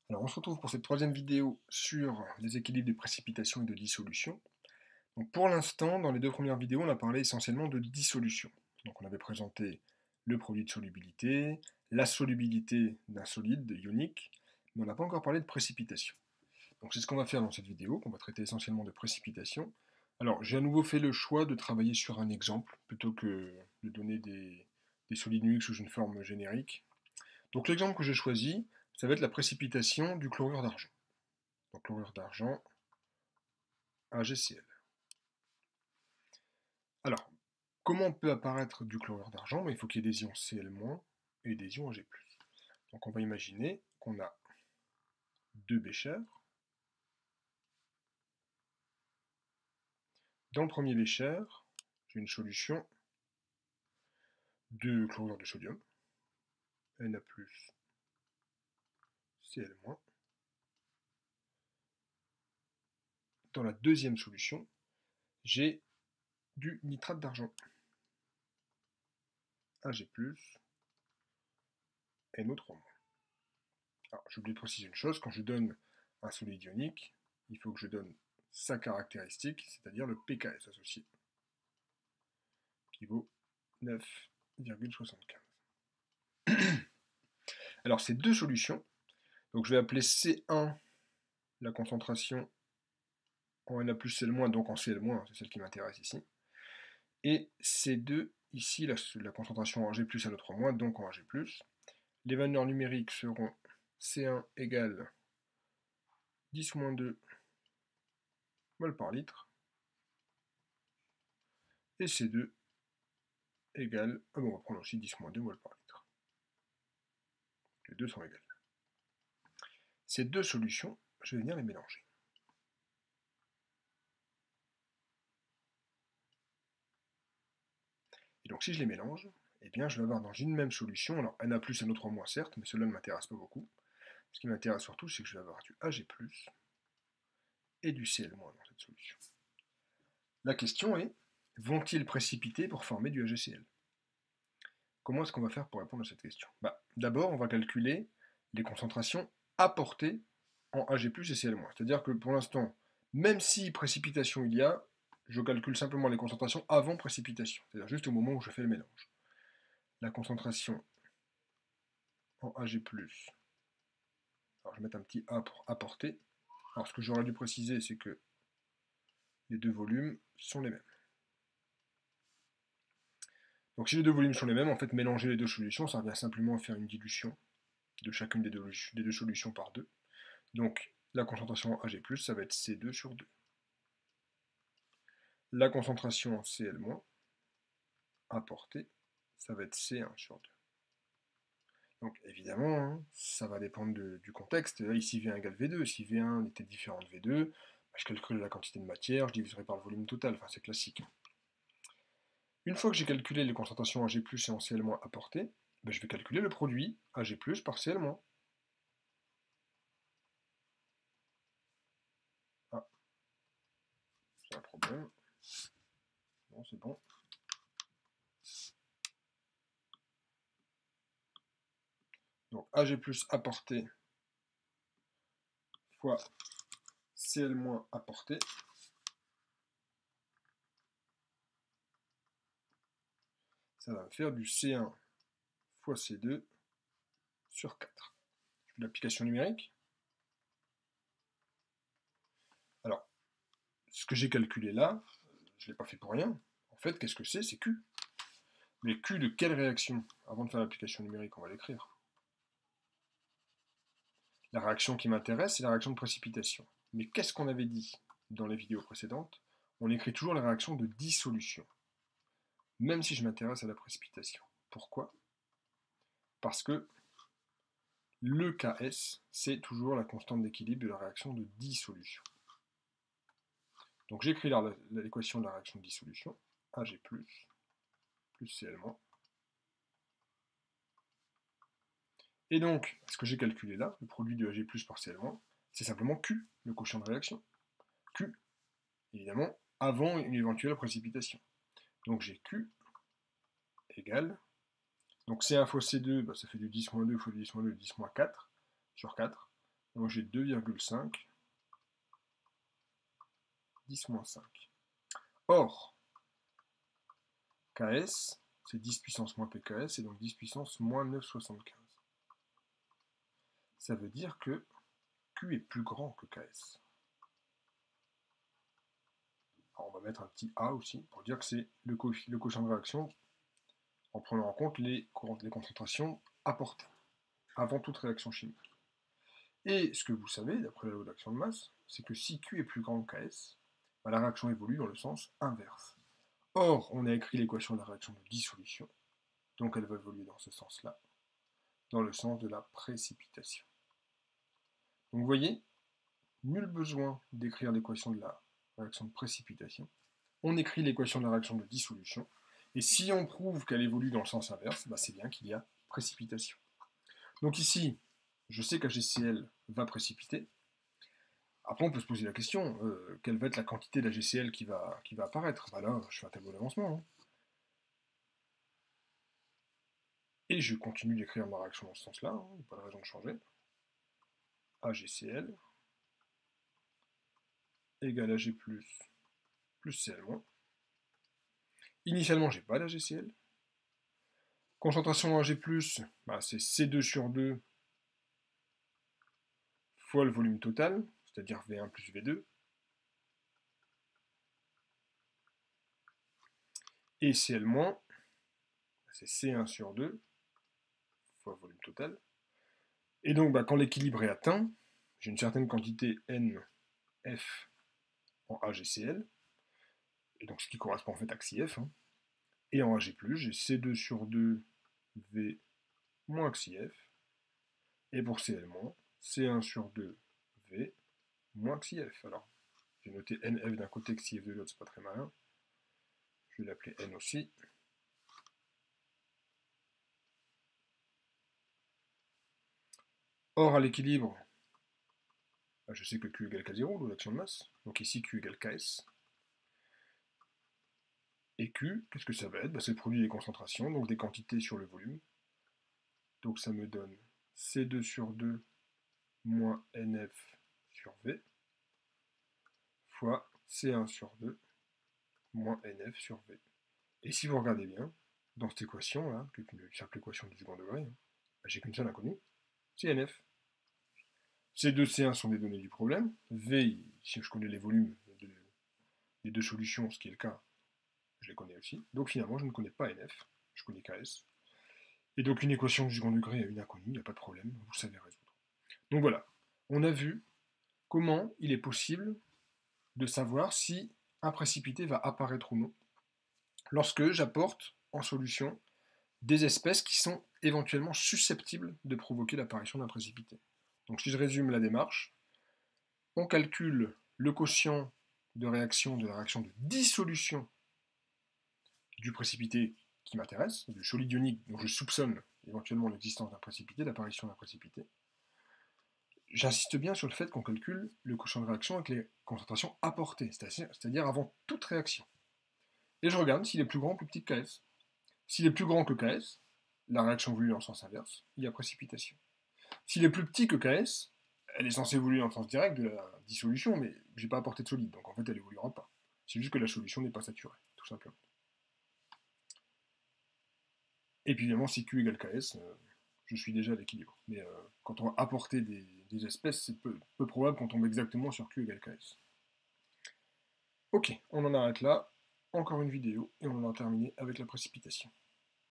Alors on se retrouve pour cette troisième vidéo sur les équilibres de précipitation et de dissolution. Donc pour l'instant, dans les deux premières vidéos, on a parlé essentiellement de dissolution. Donc on avait présenté le produit de solubilité, la solubilité d'un solide ionique, mais on n'a pas encore parlé de précipitation. Donc c'est ce qu'on va faire dans cette vidéo, qu'on va traiter essentiellement de précipitation. Alors j'ai à nouveau fait le choix de travailler sur un exemple, plutôt que de donner des solides ioniques sous une forme générique. Donc l'exemple que j'ai choisi, ça va être la précipitation du chlorure d'argent. Donc chlorure d'argent, AgCl. Alors, comment peut apparaître du chlorure d'argent? Il faut qu'il y ait des ions Cl- et des ions Ag+. Donc on va imaginer qu'on a deux béchers. Dans le premier bécher, j'ai une solution de chlorure de sodium, Na+, Cl-. Dans la deuxième solution, j'ai du nitrate d'argent, Ag+, NO3-. Alors, j'ai oublié de préciser une chose, quand je donne un solide ionique, il faut que je donne sa caractéristique, c'est-à-dire le pKs associé, qui vaut 9,75. Alors, ces deux solutions, donc je vais appeler C1 la concentration en Na+, Cl-, donc en Cl-, c'est celle qui m'intéresse ici, et C2, ici, la concentration en Ag+, NO3-, donc en Ag+. Les valeurs numériques seront C1 égale 10-2 mol par litre, et C2 égale, on va prendre aussi 10-2 mol par litre. Les deux sont égales. Ces deux solutions, je vais venir les mélanger. Et donc si je les mélange, eh bien je vais avoir dans une même solution, alors Na+, NO3-, certes, mais cela ne m'intéresse pas beaucoup. Ce qui m'intéresse surtout, c'est que je vais avoir du Ag+, et du Cl- dans cette solution. La question est, vont-ils précipiter pour former du AgCl? Comment est-ce qu'on va faire pour répondre à cette question? D'abord, on va calculer les concentrations apportées en Ag+, et Cl-. C'est-à-dire que pour l'instant, même si précipitation il y a, je calcule simplement les concentrations avant précipitation, c'est-à-dire juste au moment où je fais le mélange. La concentration en Ag+, alors je vais mettre un petit A pour apporter. Alors ce que j'aurais dû préciser, c'est que les deux volumes sont les mêmes. Donc si les deux volumes sont les mêmes, en fait mélanger les deux solutions, ça revient simplement à faire une dilution de chacune des deux solutions par 2. Donc la concentration en Ag+, ça va être C2 sur 2. La concentration en Cl- apportée, ça va être C1 sur 2. Donc évidemment, hein, ça va dépendre du contexte. Là, ici V1 égale V2. Si V1 était différent de V2, je calcule la quantité de matière, je diviserai par le volume total. Enfin, c'est classique. Une fois que j'ai calculé les concentrations en Ag+ et en Cl- apportées, je vais calculer le produit Ag+ par Cl-. Ah, c'est un problème. Non, c'est bon. Donc Ag+ apporté fois Cl- apporté. Ça va me faire du C1 fois C2 sur 4. Je fais l'application numérique. Alors, ce que j'ai calculé là, je ne l'ai pas fait pour rien. En fait, qu'est-ce que c'est? C'est Q. Mais Q de quelle réaction? Avant de faire l'application numérique, on va l'écrire. La réaction qui m'intéresse, c'est la réaction de précipitation. Mais qu'est-ce qu'on avait dit dans les vidéos précédentes? On écrit toujours la réaction de dissolution, même si je m'intéresse à la précipitation. Pourquoi? Parce que le Ks, c'est toujours la constante d'équilibre de la réaction de dissolution. Donc j'écris là l'équation de la réaction de dissolution, Ag+, plus Cl-. Et donc, ce que j'ai calculé là, le produit de Ag+ par Cl-, c'est simplement Q, le quotient de réaction. Q, évidemment, avant une éventuelle précipitation. Donc j'ai Q égale, donc C1 fois C2, ça fait du 10-2 fois du 10-2, 10-4 sur 4. Donc j'ai 2,5, 10 moins 5. Or, Ks, c'est 10 puissance moins pks, et donc 10 puissance moins 9,75. Ça veut dire que Q est plus grand que Ks. Alors on va mettre un petit A aussi, pour dire que c'est le quotient de réaction en prenant en compte les concentrations apportées avant toute réaction chimique. Et ce que vous savez, d'après la loi d'action de masse, c'est que si Q est plus grand que Ks, la réaction évolue dans le sens inverse. Or, on a écrit l'équation de la réaction de dissolution, donc elle va évoluer dans ce sens-là, dans le sens de la précipitation. Donc vous voyez, nul besoin d'écrire l'équation de la réaction de précipitation. On écrit l'équation de la réaction de dissolution, et si on prouve qu'elle évolue dans le sens inverse, c'est bien qu'il y a précipitation. Donc ici, je sais qu'AgCl va précipiter. Après, on peut se poser la question, quelle va être la quantité d'AgCl qui va apparaître? Là, je fais un tableau d'avancement. Hein. Et je continue d'écrire ma réaction dans ce sens-là, hein, il n'y a pas de raison de changer. AgCl égale Ag plus Cl-. Initialement, j'ai pas d'AgCl. Concentration en Ag+, c'est C2 sur 2 fois le volume total, c'est-à-dire V1 plus V2. Et Cl-, c'est C1 sur 2 fois volume total. Et donc, quand l'équilibre est atteint, j'ai une certaine quantité NF en AgCl, et donc ce qui correspond en fait à XIF, hein. Et en Ag+, j'ai C2 sur 2 V moins XIF, et pour Cl-, C1 sur 2 V moins XIF. Alors, j'ai noté NF d'un côté, XIF de l'autre, c'est pas très malin. Je vais l'appeler N aussi. Or, à l'équilibre, je sais que Q égale K0, loi d'action de masse. Donc ici, Q égale Ks. Et Q, qu'est-ce que ça va être? C'est le produit des concentrations, donc des quantités sur le volume. Donc ça me donne C2 sur 2 moins NF sur V fois C1 sur 2 moins NF sur V. Et si vous regardez bien, dans cette équation-là, qui est une simple équation du second degré, j'ai qu'une seule inconnue, c'est NF. C2, C1 sont des données du problème. V, si je connais les volumes des deux solutions, ce qui est le cas, je les connais aussi. Donc finalement, je ne connais pas NF, je connais KS. Et donc une équation du second degré a une inconnue, il n'y a pas de problème, vous savez résoudre. Donc voilà, on a vu comment il est possible de savoir si un précipité va apparaître ou non lorsque j'apporte en solution des espèces qui sont éventuellement susceptibles de provoquer l'apparition d'un précipité. Donc si je résume la démarche, on calcule le quotient de réaction de la réaction de dissolution du précipité qui m'intéresse, du solide ionique dont je soupçonne éventuellement l'existence d'un précipité, l'apparition d'un précipité. J'insiste bien sur le fait qu'on calcule le quotient de réaction avec les concentrations apportées, c'est-à-dire avant toute réaction. Et je regarde s'il est plus grand ou plus petit que Ks. S'il est plus grand que Ks, la réaction évolue dans le sens inverse, il y a précipitation. S'il est plus petit que Ks, elle est censée évoluer dans le sens direct de la dissolution, mais j'ai pas apporté de solide, donc en fait elle évoluera pas. C'est juste que la solution n'est pas saturée, tout simplement. Et puis évidemment, si Q égale Ks, je suis déjà à l'équilibre. Mais quand on va apporter des espèces, c'est peu probable qu'on tombe exactement sur Q égale Ks. Ok, on en arrête là. Encore une vidéo et on en a terminé avec la précipitation.